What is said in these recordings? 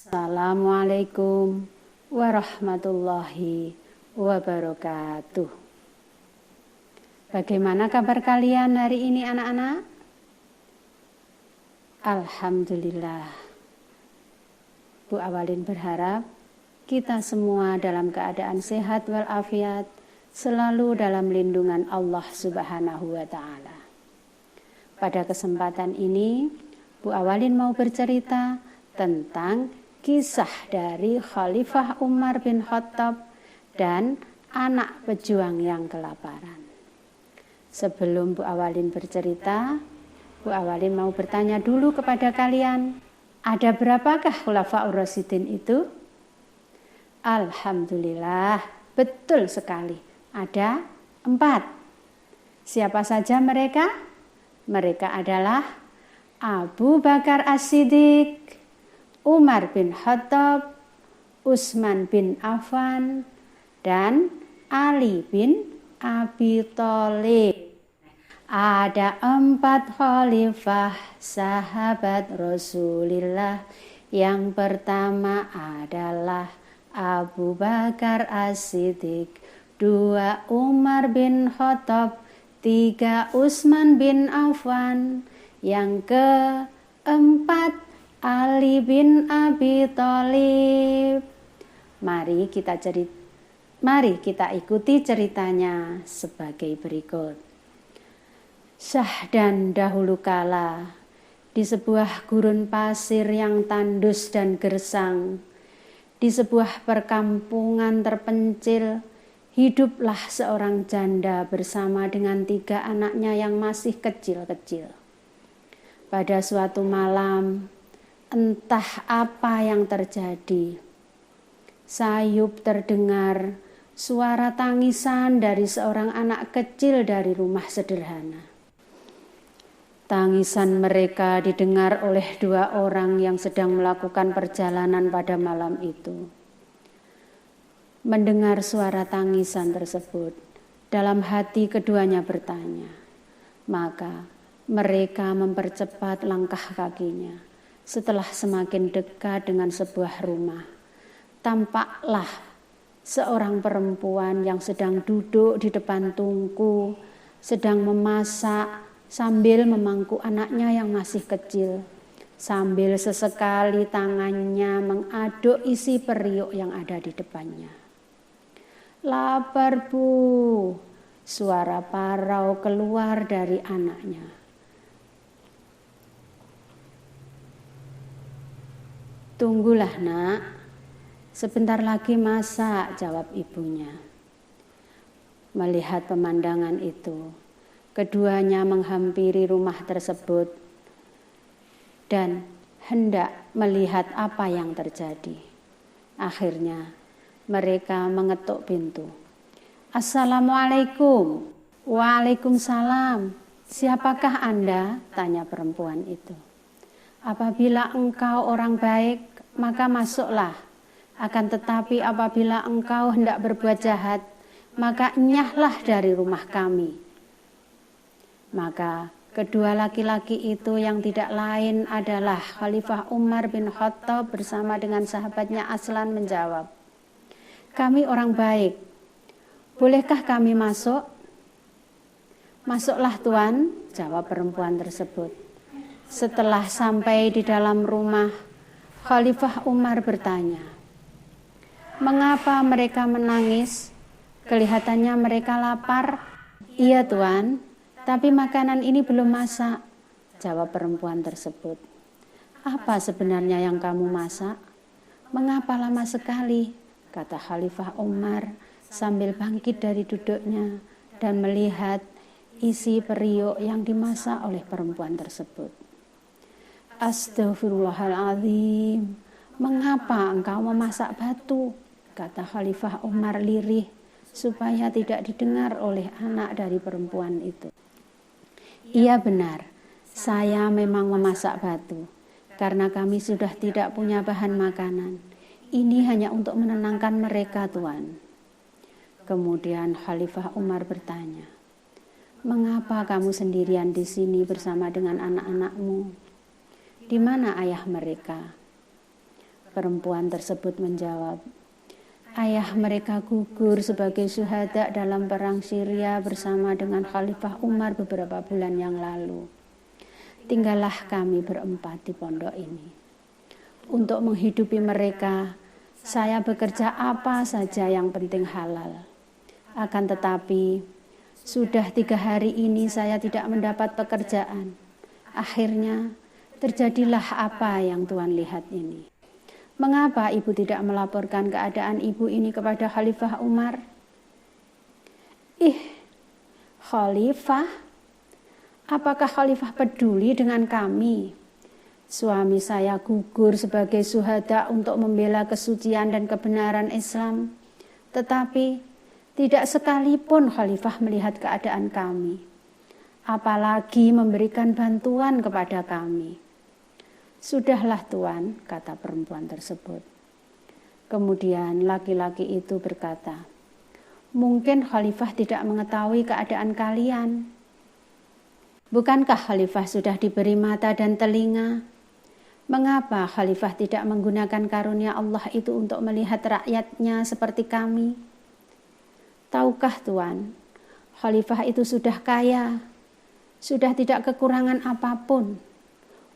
Assalamualaikum warahmatullahi wabarakatuh. Bagaimana kabar kalian hari ini anak-anak? Alhamdulillah. Bu Awalin berharap kita semua dalam keadaan sehat walafiat, selalu dalam lindungan Allah Subhanahu wa Ta'ala. Pada kesempatan ini, Bu Awalin mau bercerita tentang kisah dari Khalifah Umar bin Khattab dan anak pejuang yang kelaparan. Sebelum Bu Awalin bercerita, Bu Awalin mau bertanya dulu kepada kalian, ada berapakah Khulafaur Rasyidin itu? Alhamdulillah, betul sekali, ada 4. Siapa saja mereka? Mereka adalah Abu Bakar As-Siddiq, Umar bin Khattab, Utsman bin Affan, dan Ali bin Abi Thalib. Ada 4 khalifah sahabat Rasulullah. Yang pertama adalah Abu Bakar As-Siddiq, 2 Umar bin Khattab, 3 Utsman bin Affan, yang keempat Ali bin Abi Thalib. Mari kita ikuti ceritanya sebagai berikut. Syahdan dahulu kala, di sebuah gurun pasir yang tandus dan gersang, di sebuah perkampungan terpencil, hiduplah seorang janda bersama dengan 3 anaknya yang masih kecil-kecil. Pada suatu malam, entah apa yang terjadi, sayup terdengar suara tangisan dari seorang anak kecil dari rumah sederhana. Tangisan mereka didengar oleh 2 orang yang sedang melakukan perjalanan pada malam itu. Mendengar suara tangisan tersebut, dalam hati keduanya bertanya. Maka mereka mempercepat langkah kakinya. Setelah semakin dekat dengan sebuah rumah, tampaklah seorang perempuan yang sedang duduk di depan tungku, sedang memasak sambil memangku anaknya yang masih kecil, sambil sesekali tangannya mengaduk isi periuk yang ada di depannya. "Lapar, Bu," suara parau keluar dari anaknya. "Tunggulah nak, sebentar lagi masak," jawab ibunya. Melihat pemandangan itu, keduanya menghampiri rumah tersebut dan hendak melihat apa yang terjadi. Akhirnya mereka mengetuk pintu. "Assalamualaikum." "Waalaikumsalam. Siapakah Anda?" tanya perempuan itu. "Apabila engkau orang baik, maka masuklah. Akan tetapi apabila engkau hendak berbuat jahat, maka enyahlah dari rumah kami." Maka kedua laki-laki itu yang tidak lain adalah Khalifah Umar bin Khattab bersama dengan sahabatnya Aslan menjawab, "Kami orang baik. Bolehkah kami masuk?" "Masuklah Tuan," jawab perempuan tersebut. Setelah sampai di dalam rumah, Khalifah Umar bertanya, "Mengapa mereka menangis? Kelihatannya mereka lapar." "Iya Tuan, tapi makanan ini belum masak," jawab perempuan tersebut. "Apa sebenarnya yang kamu masak? Mengapa lama sekali?" kata Khalifah Umar sambil bangkit dari duduknya dan melihat isi periuk yang dimasak oleh perempuan tersebut. "Astaghfirullahaladzim, mengapa engkau memasak batu?" kata Khalifah Umar lirih supaya tidak didengar oleh anak dari perempuan itu. "Iya benar, saya memang memasak batu, karena kami sudah tidak punya bahan makanan. Ini hanya untuk menenangkan mereka, Tuan." Kemudian Khalifah Umar bertanya, "Mengapa kamu sendirian di sini bersama dengan anak-anakmu? Di mana ayah mereka?" Perempuan tersebut menjawab, ayah mereka gugur sebagai syuhada dalam perang Syria bersama dengan Khalifah Umar beberapa bulan yang lalu. Tinggallah kami berempat di pondok ini. Untuk menghidupi mereka, saya bekerja apa saja yang penting halal. Akan tetapi, sudah 3 hari ini saya tidak mendapat pekerjaan. Akhirnya, terjadilah apa yang Tuhan lihat ini. Mengapa ibu tidak melaporkan keadaan ibu ini kepada Khalifah Umar? Khalifah? Apakah Khalifah peduli dengan kami? Suami saya gugur sebagai syuhada untuk membela kesucian dan kebenaran Islam. Tetapi tidak sekalipun Khalifah melihat keadaan kami. Apalagi memberikan bantuan kepada kami. Sudahlah Tuan, kata perempuan tersebut. Kemudian laki-laki itu berkata, mungkin Khalifah tidak mengetahui keadaan kalian. Bukankah Khalifah sudah diberi mata dan telinga? Mengapa Khalifah tidak menggunakan karunia Allah itu untuk melihat rakyatnya seperti kami? Tahukah Tuan, Khalifah itu sudah kaya, sudah tidak kekurangan apapun.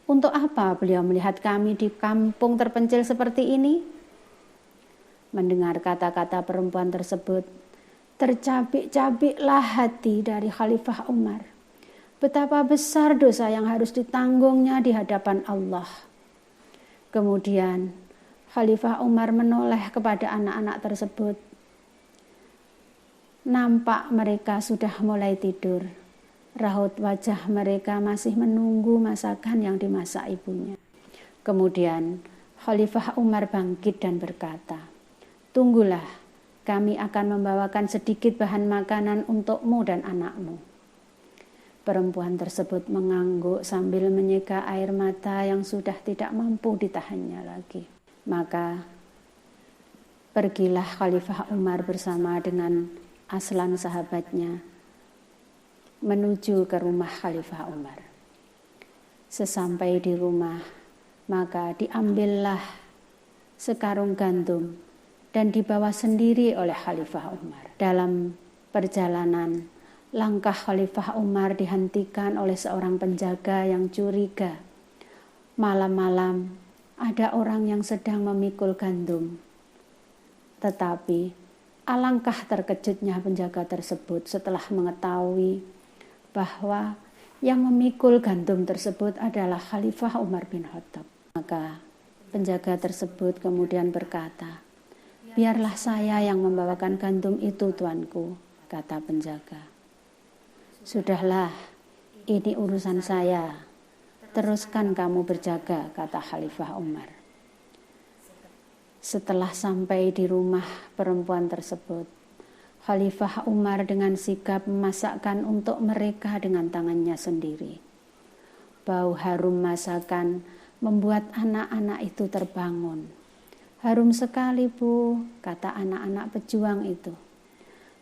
Untuk apa beliau melihat kami di kampung terpencil seperti ini? Mendengar kata-kata perempuan tersebut, tercabik-cabiklah hati dari Khalifah Umar. Betapa besar dosa yang harus ditanggungnya di hadapan Allah. Kemudian Khalifah Umar menoleh kepada anak-anak tersebut. Nampak mereka sudah mulai tidur. Raut wajah mereka masih menunggu masakan yang dimasak ibunya. Kemudian Khalifah Umar bangkit dan berkata, tunggulah, kami akan membawakan sedikit bahan makanan untukmu dan anakmu. Perempuan tersebut mengangguk sambil menyeka air mata yang sudah tidak mampu ditahannya lagi. Maka pergilah Khalifah Umar bersama dengan Aslan sahabatnya menuju ke rumah Khalifah Umar. Sesampai di rumah, maka diambillah sekarung gandum dan dibawa sendiri oleh Khalifah Umar. Dalam perjalanan, langkah Khalifah Umar dihentikan oleh seorang penjaga yang curiga. Malam-malam, ada orang yang sedang memikul gandum. Tetapi, alangkah terkejutnya penjaga tersebut setelah mengetahui bahwa yang memikul gandum tersebut adalah Khalifah Umar bin Khattab. Maka penjaga tersebut kemudian berkata, biarlah saya yang membawakan gandum itu, tuanku, kata penjaga. Sudahlah, ini urusan saya. Teruskan kamu berjaga, kata Khalifah Umar. Setelah sampai di rumah perempuan tersebut, Khalifah Umar dengan sigap memasakkan untuk mereka dengan tangannya sendiri. Bau harum masakan membuat anak-anak itu terbangun. Harum sekali, Bu, kata anak-anak pejuang itu.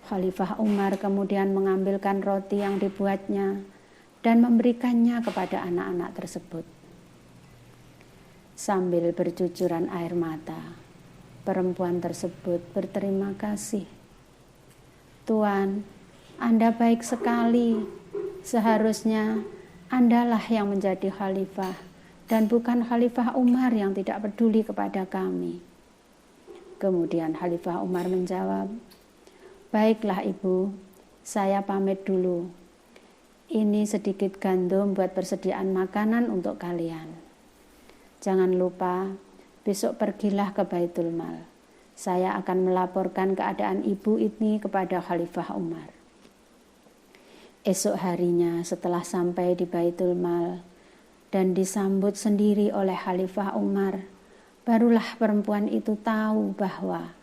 Khalifah Umar kemudian mengambilkan roti yang dibuatnya dan memberikannya kepada anak-anak tersebut. Sambil bercucuran air mata, perempuan tersebut berterima kasih. Tuan, Anda baik sekali. Seharusnya Andalah yang menjadi khalifah dan bukan Khalifah Umar yang tidak peduli kepada kami. Kemudian Khalifah Umar menjawab, baiklah Ibu, saya pamit dulu. Ini sedikit gandum buat persediaan makanan untuk kalian. Jangan lupa, besok pergilah ke Baitul Mal. Saya akan melaporkan keadaan ibu ini kepada Khalifah Umar. Esok harinya setelah sampai di Baitul Mal dan disambut sendiri oleh Khalifah Umar, barulah perempuan itu tahu bahwa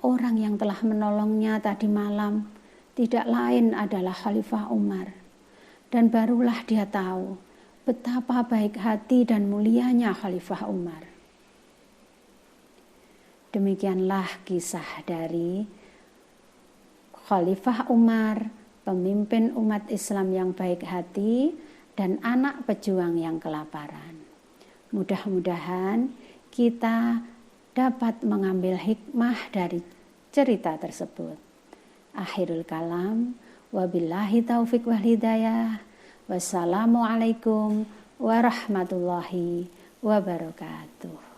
orang yang telah menolongnya tadi malam tidak lain adalah Khalifah Umar. Dan barulah dia tahu betapa baik hati dan mulianya Khalifah Umar. Demikianlah kisah dari Khalifah Umar, pemimpin umat Islam yang baik hati dan anak pejuang yang kelaparan. Mudah-mudahan kita dapat mengambil hikmah dari cerita tersebut. Akhirul kalam, wabillahi taufiq wal hidayah. Wassalamualaikum warahmatullahi wabarakatuh.